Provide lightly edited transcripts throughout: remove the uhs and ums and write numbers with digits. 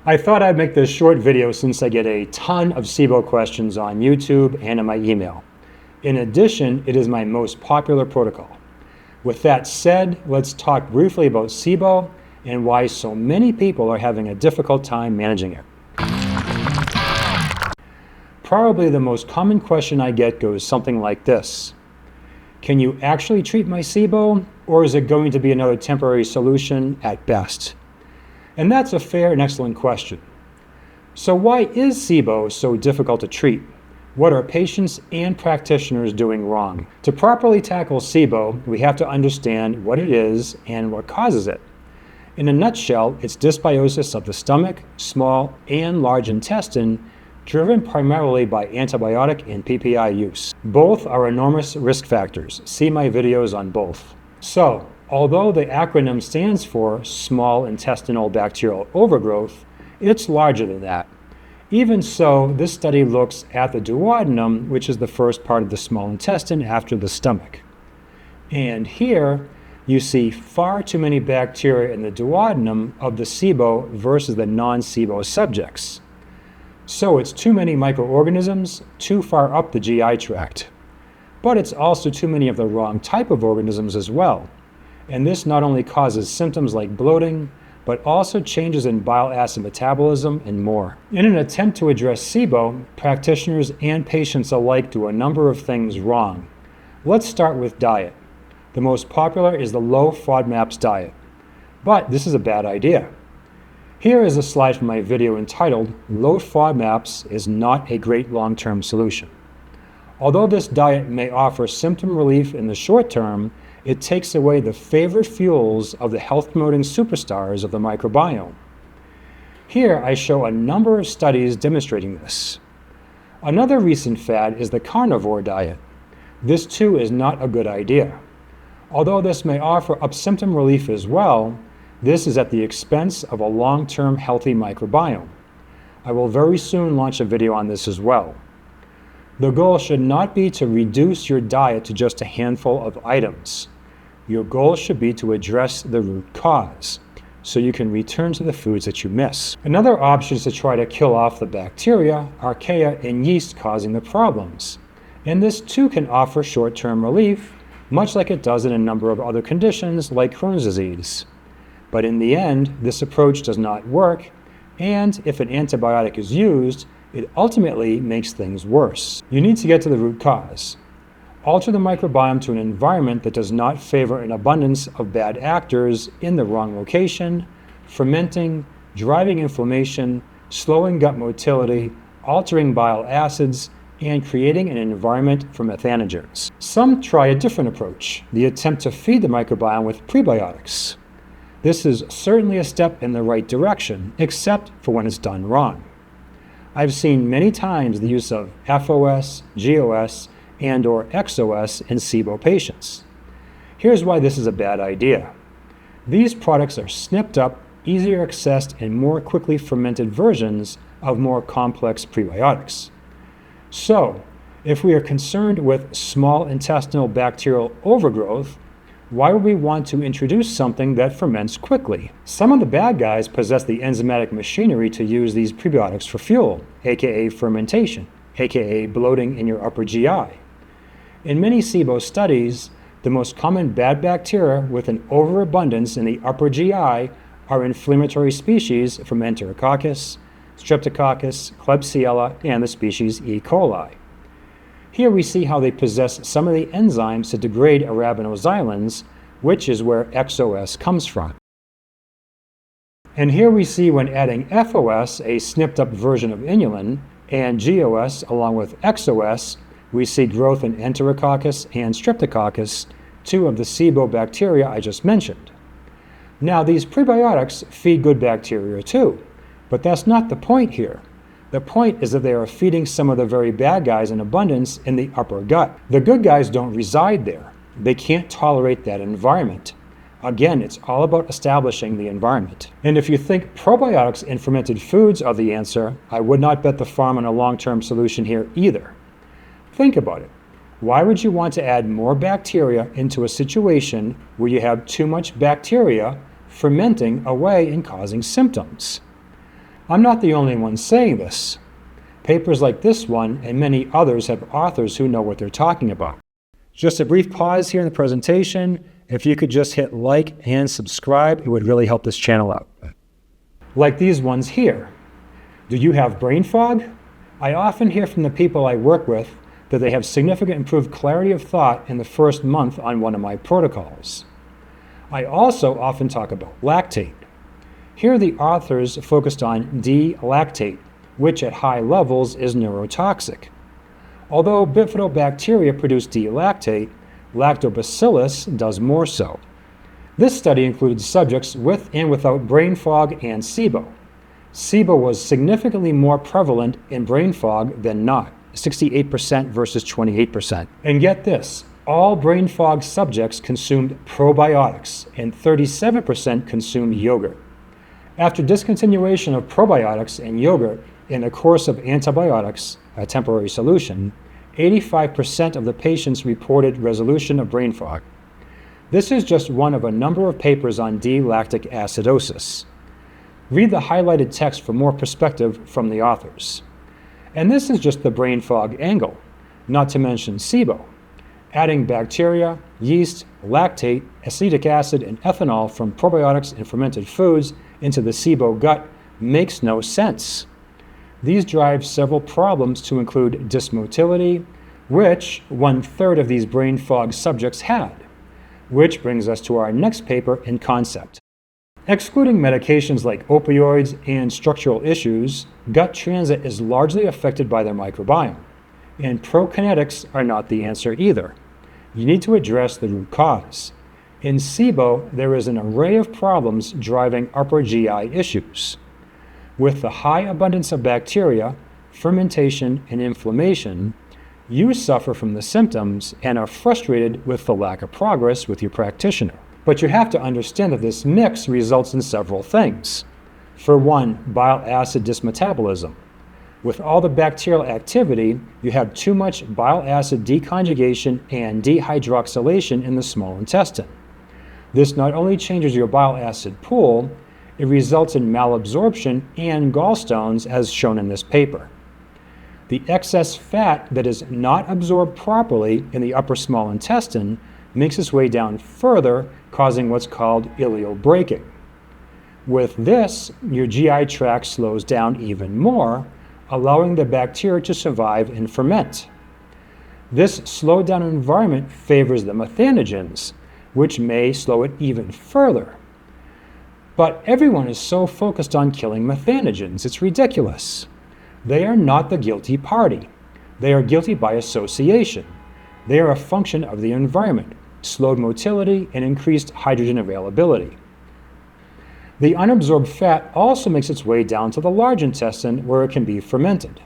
I thought I'd make this short video since I get a ton of SIBO questions on YouTube and in my email. In addition, it is my most popular protocol. With that said, let's talk briefly about SIBO and why so many people are having a difficult time managing it. Probably the most common question I get goes something like this. Can you actually treat my SIBO, or is it going to be another temporary solution at best? And that's a fair and excellent question. So why is SIBO so difficult to treat? What are patients and practitioners doing wrong? To properly tackle SIBO, we have to understand what it is and what causes it. In a nutshell, it's dysbiosis of the stomach, small and large intestine, driven primarily by antibiotic and PPI use. Both are enormous risk factors. See my videos on both. So, although the acronym stands for small intestinal bacterial overgrowth, it's larger than that. Even so, this study looks at the duodenum, which is the first part of the small intestine after the stomach. And here, you see far too many bacteria in the duodenum of the SIBO versus the non-SIBO subjects. So it's too many microorganisms, too far up the GI tract. But it's also too many of the wrong type of organisms as well. And this not only causes symptoms like bloating, but also changes in bile acid metabolism and more. In an attempt to address SIBO, practitioners and patients alike do a number of things wrong. Let's start with diet. The most popular is the low FODMAPs diet. But this is a bad idea. Here is a slide from my video entitled, Low FODMAPs is not a great long-term solution. Although this diet may offer symptom relief in the short term, it takes away the favorite fuels of the health-promoting superstars of the microbiome. Here I show a number of studies demonstrating this. Another recent fad is the carnivore diet. This too is not a good idea. Although this may offer up symptom relief as well, this is at the expense of a long-term healthy microbiome. I will very soon launch a video on this as well. The goal should not be to reduce your diet to just a handful of items. Your goal should be to address the root cause, so you can return to the foods that you miss. Another option is to try to kill off the bacteria, archaea, and yeast causing the problems. And this too can offer short-term relief, much like it does in a number of other conditions like Crohn's disease. But in the end, this approach does not work, and if an antibiotic is used, it ultimately makes things worse. You need to get to the root cause. Alter the microbiome to an environment that does not favor an abundance of bad actors in the wrong location, fermenting, driving inflammation, slowing gut motility, altering bile acids, and creating an environment for methanogens. Some try a different approach, the attempt to feed the microbiome with prebiotics. This is certainly a step in the right direction, except for when it's done wrong. I've seen many times the use of FOS, GOS, and/or XOS in SIBO patients. Here's why this is a bad idea. These products are snipped up, easier accessed, and more quickly fermented versions of more complex prebiotics. So, if we are concerned with small intestinal bacterial overgrowth, why would we want to introduce something that ferments quickly? Some of the bad guys possess the enzymatic machinery to use these prebiotics for fuel, aka fermentation, aka bloating in your upper GI. In many SIBO studies, the most common bad bacteria with an overabundance in the upper GI are inflammatory species from Enterococcus, Streptococcus, Klebsiella, and the species E. coli. Here we see how they possess some of the enzymes to degrade arabinoxyleins, which is where XOS comes from. And here we see when adding FOS, a snipped up version of inulin, and GOS along with XOS, we see growth in Enterococcus and Streptococcus, two of the SIBO bacteria I just mentioned. Now these prebiotics feed good bacteria too, but that's not the point here. The point is that they are feeding some of the very bad guys in abundance in the upper gut. The good guys don't reside there. They can't tolerate that environment. Again, it's all about establishing the environment. And if you think probiotics in fermented foods are the answer, I would not bet the farm on a long-term solution here either. Think about it. Why would you want to add more bacteria into a situation where you have too much bacteria fermenting away and causing symptoms? I'm not the only one saying this. Papers like this one and many others have authors who know what they're talking about. Just a brief pause here in the presentation. If you could just hit like and subscribe, it would really help this channel out. Like these ones here. Do you have brain fog? I often hear from the people I work with that they have significantly improved clarity of thought in the first month on one of my protocols. I also often talk about lactate. Here the authors focused on D-lactate, which at high levels is neurotoxic. Although bifidobacteria produce D-lactate, lactobacillus does more so. This study included subjects with and without brain fog and SIBO. SIBO was significantly more prevalent in brain fog than not, 68% versus 28%. And get this, all brain fog subjects consumed probiotics and 37% consumed yogurt. After discontinuation of probiotics and yogurt in a course of antibiotics, a temporary solution, 85% of the patients reported resolution of brain fog. This is just one of a number of papers on D-lactic acidosis. Read the highlighted text for more perspective from the authors. And this is just the brain fog angle, not to mention SIBO. Adding bacteria, yeast, lactate, acetic acid, and ethanol from probiotics and fermented foods into the SIBO gut makes no sense. These drive several problems to include dysmotility, which 1/3 of these brain fog subjects had. Which brings us to our next paper and concept. Excluding medications like opioids and structural issues, gut transit is largely affected by their microbiome. And prokinetics are not the answer either. You need to address the root cause. In SIBO, there is an array of problems driving upper GI issues. With the high abundance of bacteria, fermentation, and inflammation, you suffer from the symptoms and are frustrated with the lack of progress with your practitioner. But you have to understand that this mix results in several things. For one, bile acid dysmetabolism. With all the bacterial activity, you have too much bile acid deconjugation and dehydroxylation in the small intestine. This not only changes your bile acid pool, it results in malabsorption and gallstones as shown in this paper. The excess fat that is not absorbed properly in the upper small intestine makes its way down further, causing what's called ileal breaking. With this, your GI tract slows down even more, allowing the bacteria to survive and ferment. This slowed down environment favors the methanogens, which may slow it even further. But everyone is so focused on killing methanogens, it's ridiculous. They are not the guilty party. They are guilty by association. They are a function of the environment, slowed motility, and increased hydrogen availability. The unabsorbed fat also makes its way down to the large intestine where it can be fermented.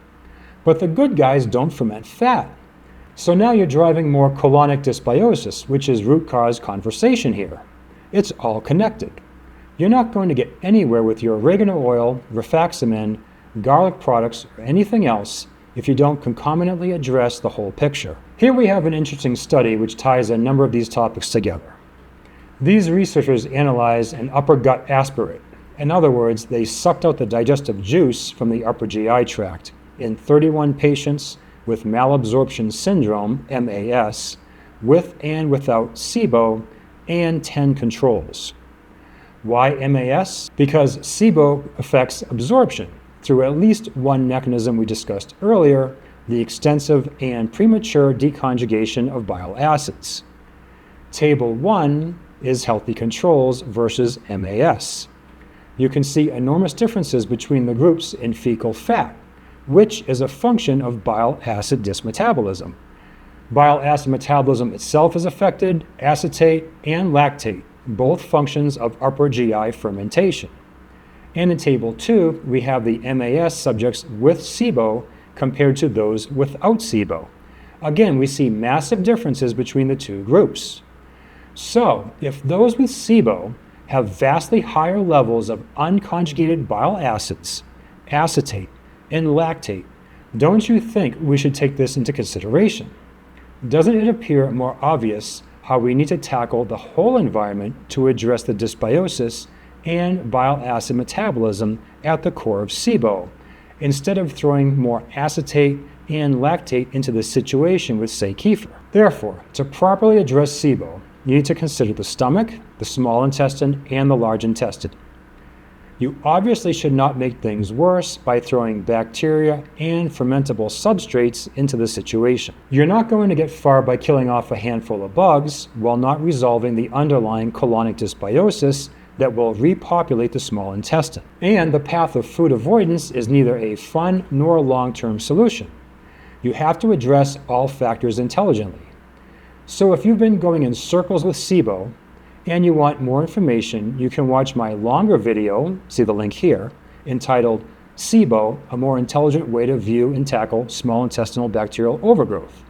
But the good guys don't ferment fat. So now you're driving more colonic dysbiosis, which is root cause conversation here. It's all connected. You're not going to get anywhere with your oregano oil, rifaximin, garlic products, or anything else if you don't concomitantly address the whole picture. Here we have an interesting study which ties a number of these topics together. These researchers analyzed an upper gut aspirate. In other words, they sucked out the digestive juice from the upper GI tract in 31 patients with malabsorption syndrome, MAS, with and without SIBO, and 10 controls. Why MAS? Because SIBO affects absorption through at least one mechanism we discussed earlier, the extensive and premature deconjugation of bile acids. Table 1 is healthy controls versus MAS. You can see enormous differences between the groups in fecal fat, which is a function of bile acid dysmetabolism. Bile acid metabolism itself is affected, acetate and lactate, both functions of upper GI fermentation. And in Table 2, we have the MAS subjects with SIBO compared to those without SIBO. Again, we see massive differences between the two groups. So, if those with SIBO have vastly higher levels of unconjugated bile acids, acetate, and lactate, don't you think we should take this into consideration? Doesn't it appear more obvious how we need to tackle the whole environment to address the dysbiosis and bile acid metabolism at the core of SIBO, instead of throwing more acetate and lactate into the situation with, say, kefir. Therefore, to properly address SIBO, you need to consider the stomach, the small intestine, and the large intestine. You obviously should not make things worse by throwing bacteria and fermentable substrates into the situation. You're not going to get far by killing off a handful of bugs while not resolving the underlying colonic dysbiosis that will repopulate the small intestine. And the path of food avoidance is neither a fun nor long-term solution. You have to address all factors intelligently. So if you've been going in circles with SIBO, and you want more information, you can watch my longer video, see the link here, entitled SIBO, A More Intelligent Way to View and Tackle Small Intestinal Bacterial Overgrowth.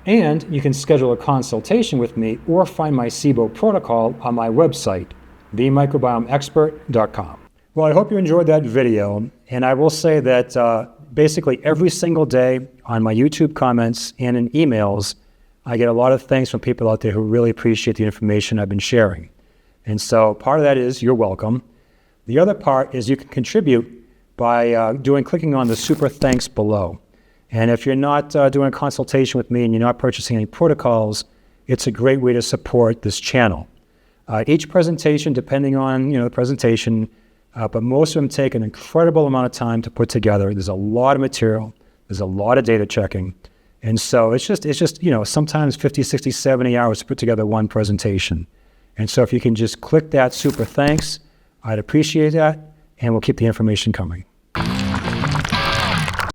And you can schedule a consultation with me or find my SIBO protocol on my website, themicrobiomeexpert.com. Well, I hope you enjoyed that video, and I will say that basically every single day on my YouTube comments and in emails, I get a lot of thanks from people out there who really appreciate the information I've been sharing. And so part of that is you're welcome. The other part is you can contribute by clicking on the super thanks below. And if you're not doing a consultation with me and you're not purchasing any protocols, it's a great way to support this channel. Each presentation, depending on the presentation, but most of them take an incredible amount of time to put together. There's a lot of material. There's a lot of data checking. And so it's just sometimes 50, 60, 70 hours to put together one presentation. And so if you can just click that super thanks, I'd appreciate that, and we'll keep the information coming.